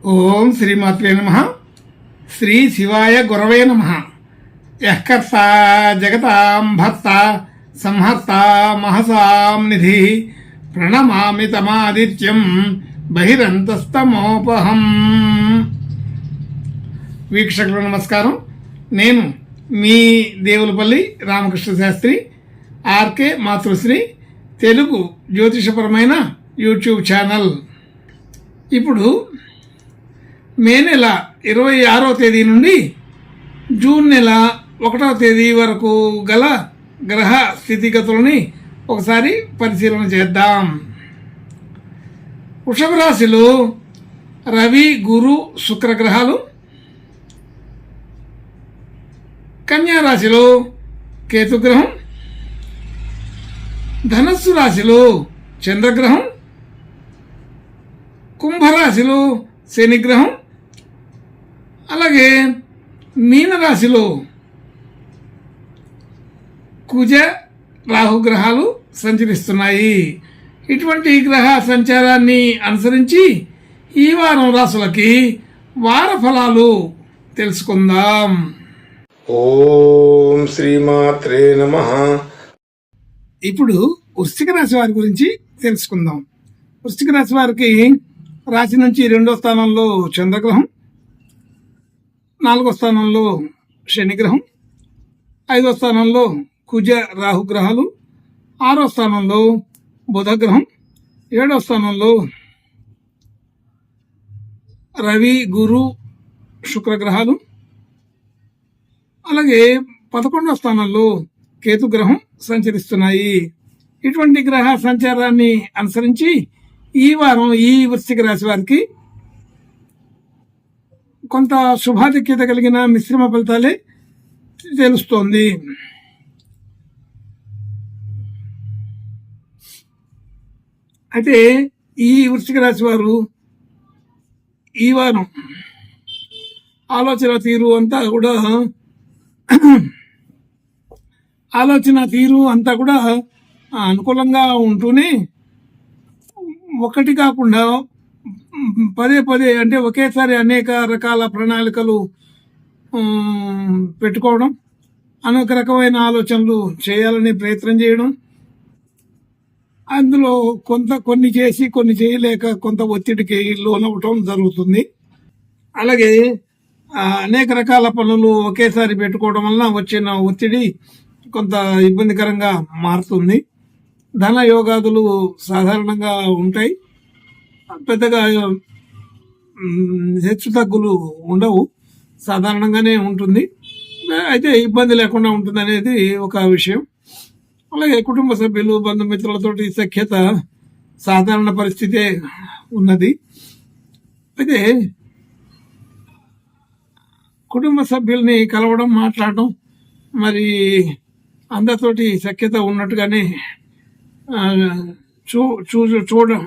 ఓం శ్రీమాత్రే నమః. శ్రీ శివాయ గురవే నమః. యఃకర్త జగతాం భర్త సంహర్త మహసాం నిధి ప్రణమామి తమాదిత్యం బహిరంతస్తమోపహం. వీక్షకులు నమస్కారం. నేను మీ దేవులపల్లి రామకృష్ణ శాస్త్రి, ఆర్కే మాతృశ్రీ తెలుగు జ్యోతిషపరమైన యూట్యూబ్ ఛానల్. ఇప్పుడు మే నెల 26వ తేదీ నుండి జూన్ నెల 1వ తేదీ వరకు గల గ్రహ స్థితిగతులని ఒకసారి పరిశీలన చేద్దాం. వృషభ రాశిలో రవి, గురు, శుక్ర గ్రహాలు, కన్యా రాశిలో కేతుగ్రహం, ధనస్సు రాశిలో చంద్రగ్రహం, కుంభరాశిలో శనిగ్రహం, అలాగే మీనరాశిలో కుజ రాహుగ్రహాలు సంచరిస్తున్నాయి. ఇటువంటి గ్రహ సంచారాన్ని అనుసరించి ఈ వారం రాశులకి వార ఫలాలు తెలుసుకుందాం. ఓం శ్రీమాత్రే నమః. ఇప్పుడు వృశ్చిక రాశి వారి గురించి తెలుసుకుందాం. వృశ్చిక రాశి వారికి రాశి నుంచి 2వ స్థానంలో చంద్రగ్రహం, 4వ స్థానంలో శనిగ్రహం, 5వ స్థానంలో కుజ రాహుగ్రహాలు, 6వ స్థానంలో బుధగ్రహం, 7వ స్థానంలో రవి, గురు, శుక్రగ్రహాలు, అలాగే 11వ స్థానంలో కేతుగ్రహం సంచరిస్తున్నాయి. ఇటువంటి గ్రహ సంచారాన్ని అనుసరించి ఈ వారం ఈ వృశ్చిక రాశి వారికి కొంత శుభాధిక్యత కలిగిన మిశ్రమ ఫలితాలే తెలుస్తోంది. అయితే ఈ వృశ్చిక రాశి వారు ఈ వారం ఆలోచన తీరు అంతా కూడా అనుకూలంగా ఉంటూనే ఒకటి కాకుండా పదే పదే అంటే ఒకేసారి అనేక రకాల ప్రణాళికలు పెట్టుకోవడం, అనేక రకమైన ఆలోచనలు చేయాలని ప్రయత్నం చేయడం, అందులో కొన్ని చేసి కొన్ని చేయలేక కొంత ఒత్తిడికి లోనవటం జరుగుతుంది. అలాగే అనేక రకాల పనులు ఒకేసారి పెట్టుకోవడం వలన వచ్చిన ఒత్తిడి కొంత ఇబ్బందికరంగా మారుతుంది. ధన యోగాదులు సాధారణంగా ఉంటాయి, పెద్దగా హెచ్చు తగ్గులు ఉండవు, సాధారణంగానే ఉంటుంది. అయితే ఇబ్బంది లేకుండా ఉంటుంది అనేది ఒక విషయం. అలాగే కుటుంబ సభ్యులు, బంధుమిత్రులతోటి సఖ్యత సాధారణ పరిస్థితే ఉన్నది. అయితే కుటుంబ సభ్యుల్ని కలవడం, మాట్లాడడం, మరి అందరితోటి సఖ్యత ఉన్నట్టుగానే చూడడం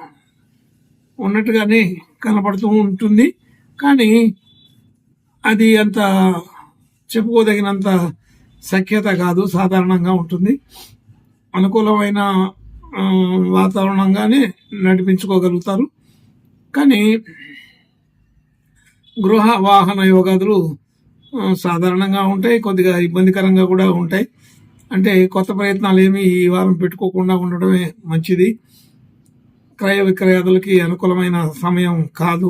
ఉన్నట్టుగానే కనపడుతూ ఉంటుంది. కానీ అది అంత చెప్పుకోదగినంత సఖ్యత కాదు, సాధారణంగా ఉంటుంది. అనుకూలమైన వాతావరణంగానే నడిపించుకోగలుగుతారు. కానీ గృహ వాహన యోగాదులు సాధారణంగా ఉంటాయి, కొద్దిగా ఇబ్బందికరంగా కూడా ఉంటాయి. అంటే కొత్త ప్రయత్నాలు ఏమీ ఈ వారం పెట్టుకోకుండా ఉండడమే మంచిది. క్రయ విక్రయాదులకి అనుకూలమైన సమయం కాదు.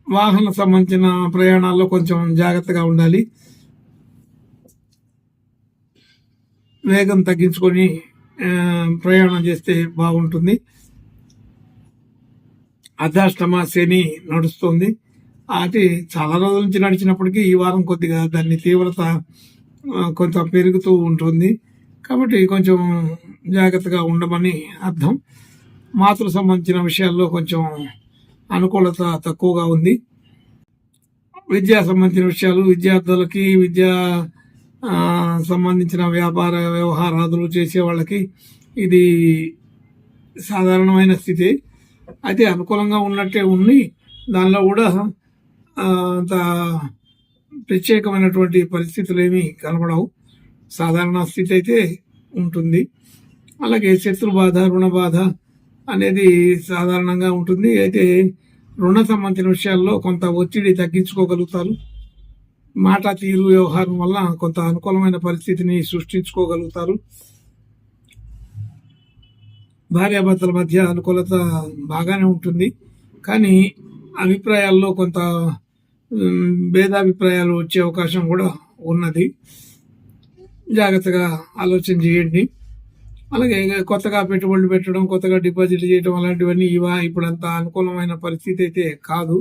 వాహన సంబంధించిన ప్రయాణాల్లో కొంచెం జాగ్రత్తగా ఉండాలి. వేగం తగ్గించుకొని ప్రయాణం చేస్తే బాగుంటుంది. అర్ధాష్టమ శని నడుస్తుంది. అది చాలా రోజుల నుంచి నడిచినప్పటికీ ఈ వారం కొద్దిగా దాని తీవ్రత కొంత పెరుగుతూ ఉంటుంది. కాబట్టి కొంచెం జాగ్రత్తగా ఉండమని అర్థం. మాతృ సంబంధించిన విషయాల్లో కొంచెం అనుకూలత తక్కువగా ఉంది. విద్యా సంబంధించిన విషయాలు, విద్యార్థులకి, విద్యా సంబంధించిన వ్యాపార వ్యవహారాదులు చేసే వాళ్ళకి ఇది సాధారణమైన స్థితి. అయితే అనుకూలంగా ఉన్నట్టే ఉంది. దానిలో కూడా అంత ప్రత్యేకమైనటువంటి పరిస్థితులు ఏమీ కనబడవు, సాధారణ స్థితి అయితే ఉంటుంది. అలాగే శత్రు బాధ, రుణ బాధ, అనేది సాధారణంగా ఉంటుంది. అయితే రుణ సంబంధించిన విషయాల్లో కొంత ఒత్తిడి తగ్గించుకోగలుగుతారు. మాట తీరు వ్యవహారం వల్ల కొంత అనుకూలమైన పరిస్థితిని సృష్టించుకోగలుగుతారు. భార్యాభర్తల మధ్య అనుకూలత బాగానే ఉంటుంది. కానీ అభిప్రాయాల్లో కొంత భేదాభిప్రాయాలు వచ్చే అవకాశం కూడా ఉన్నది. జాగ్రత్తగా ఆలోచన చేయండి. అలాగే కొత్తగా పెట్టుబడులు పెట్టడం, కొత్తగా డిపాజిట్లు చేయడం అలాంటివన్నీ ఇప్పుడు అంత అనుకూలమైన పరిస్థితి అయితే కాదు.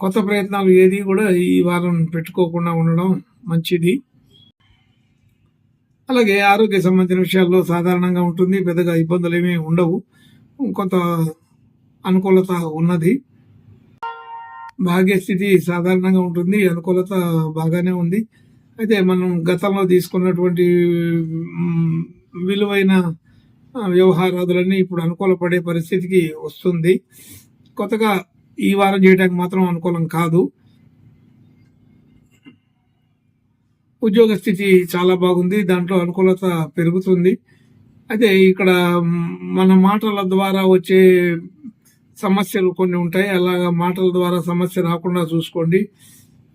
కొత్త ప్రయత్నాలు ఏది కూడా ఈ వారం పెట్టుకోకుండా ఉండడం మంచిది. అలాగే ఆరోగ్య సంబంధించిన విషయాల్లో సాధారణంగా ఉంటుంది. పెద్దగా ఇబ్బందులు ఏమీ ఉండవు. కొంత అనుకూలత ఉన్నది. భాగ్యస్థితి సాధారణంగా ఉంటుంది. అనుకూలత బాగానే ఉంది. అయితే మనం గతంలో తీసుకున్నటువంటి విలువైన వ్యవహారాదులన్నీ ఇప్పుడు అనుకూలపడే పరిస్థితికి వస్తుంది. కొత్తగా ఈ వారం చేయడానికి మాత్రం అనుకూలం కాదు. ఉద్యోగ స్థితి చాలా బాగుంది. దాంట్లో అనుకూలత పెరుగుతుంది. అయితే ఇక్కడ మన మాటల ద్వారా వచ్చే సమస్యలు కొన్ని ఉంటాయి. అలాగా మాటల ద్వారా సమస్య రాకుండా చూసుకోండి.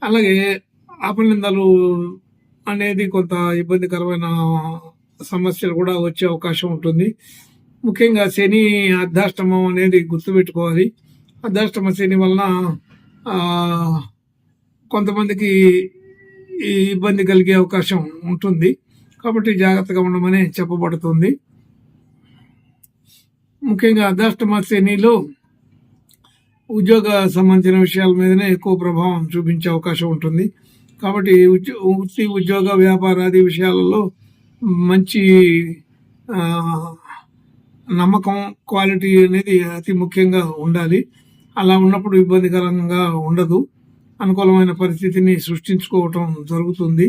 అలాగే అపనిందలు అనేది కొంత ఇబ్బందికరమైన సమస్యలు కూడా వచ్చే అవకాశం ఉంటుంది. ముఖ్యంగా శని అర్ధాష్టమం అనేది గుర్తుపెట్టుకోవాలి. అర్ధాష్టమ శని వలన కొంతమందికి ఈ ఇబ్బంది కలిగే అవకాశం ఉంటుంది. కాబట్టి జాగ్రత్తగా ఉండమని చెప్పబడుతుంది. ముఖ్యంగా అర్ధాష్టమ శనిలో ఉద్యోగ సంబంధించిన విషయాల మీదనే ఎక్కువ ప్రభావం చూపించే అవకాశం ఉంటుంది. కాబట్టి వృత్తి, ఉద్యోగ, వ్యాపారాది విషయాలలో మంచి నమ్మకం, క్వాలిటీ అనేది అతి ముఖ్యంగా ఉండాలి. అలా ఉన్నప్పుడు ఇబ్బందికరంగా ఉండదు. అనుకూలమైన పరిస్థితిని సృష్టించుకోవటం జరుగుతుంది.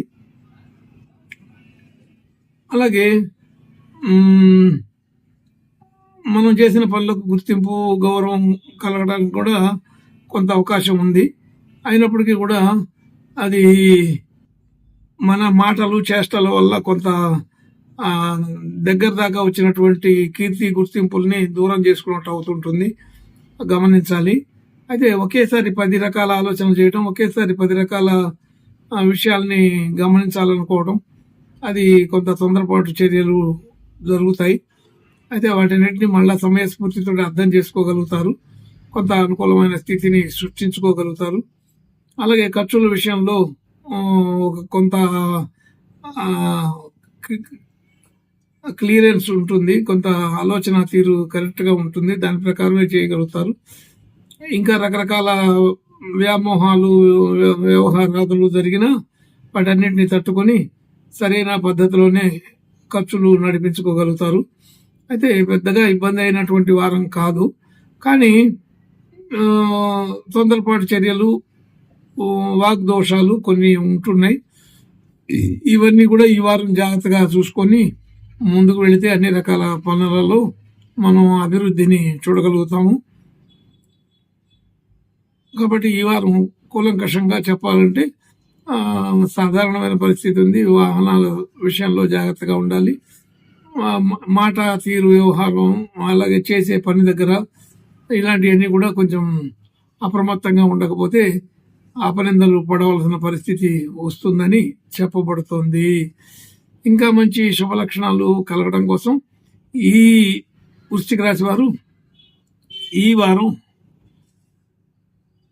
అలాగే మనం చేసిన పనులకు గుర్తింపు, గౌరవం కలగడానికి కూడా కొంత అవకాశం ఉంది. అయినప్పటికీ కూడా అది మన మాటలు, చేష్టల వల్ల కొంత దగ్గర దాకా వచ్చినటువంటి కీర్తి, గుర్తింపుల్ని దూరం చేసుకున్నట్టు అవుతుంటుంది. గమనించాలి. అయితే ఒకేసారి 10 రకాల ఆలోచనలు చేయడం, ఒకేసారి 10 రకాల విషయాల్ని గమనించాలనుకోవడం, అది కొంత తొందరపాటు చర్యలు జరుగుతాయి. అయితే వాటన్నిటిని మళ్ళా సమయస్ఫూర్తితో అర్థం చేసుకోగలుగుతారు. కొంత అనుకూలమైన స్థితిని సృష్టించుకోగలుగుతారు. అలాగే ఖర్చుల విషయంలో కొంత క్లియరెన్స్ ఉంటుంది. కొంత ఆలోచన తీరు కరెక్ట్గా ఉంటుంది. దాని ప్రకారమే చేయగలుగుతారు. ఇంకా రకరకాల వ్యామోహాలు, వ్యవహారాదులు జరిగినా వాటన్నిటిని తట్టుకొని సరైన పద్ధతిలోనే ఖర్చులు నడిపించుకోగలుగుతారు. అయితే పెద్దగా ఇబ్బంది అయినటువంటి వారం కాదు. కానీ తొందరపాటు చర్యలు, వాగ్దోషాలు కొన్ని ఉంటున్నాయి. ఇవన్నీ కూడా ఈ వారం జాగ్రత్తగా చూసుకొని ముందుకు వెళితే అన్ని రకాల పనులలో మనం అభివృద్ధిని చూడగలుగుతాము. కాబట్టి ఈ వారం కూలంకషంగా చెప్పాలంటే సాధారణమైన పరిస్థితి ఉంది. వాహనాల విషయంలో జాగ్రత్తగా ఉండాలి. మాట తీరు, వ్యవహారం, అలాగే చేసే పని దగ్గర ఇలాంటివన్నీ కూడా కొంచెం అప్రమత్తంగా ఉండకపోతే అపనిందలు పడవలసిన పరిస్థితి వస్తుందని చెప్పబడుతోంది. ఇంకా మంచి శుభ లక్షణాలు కలగడం కోసం ఈ వృశ్చిక రాశి వారు ఈ వారం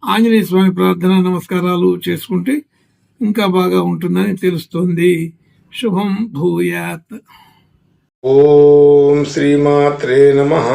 ఆంజనేయ స్వామి ప్రార్థన, నమస్కారాలు చేసుకుంటే ఇంకా బాగా ఉంటుందని తెలుస్తోంది. శుభం భూయాత్. ఓం శ్రీమాత్రే నమః.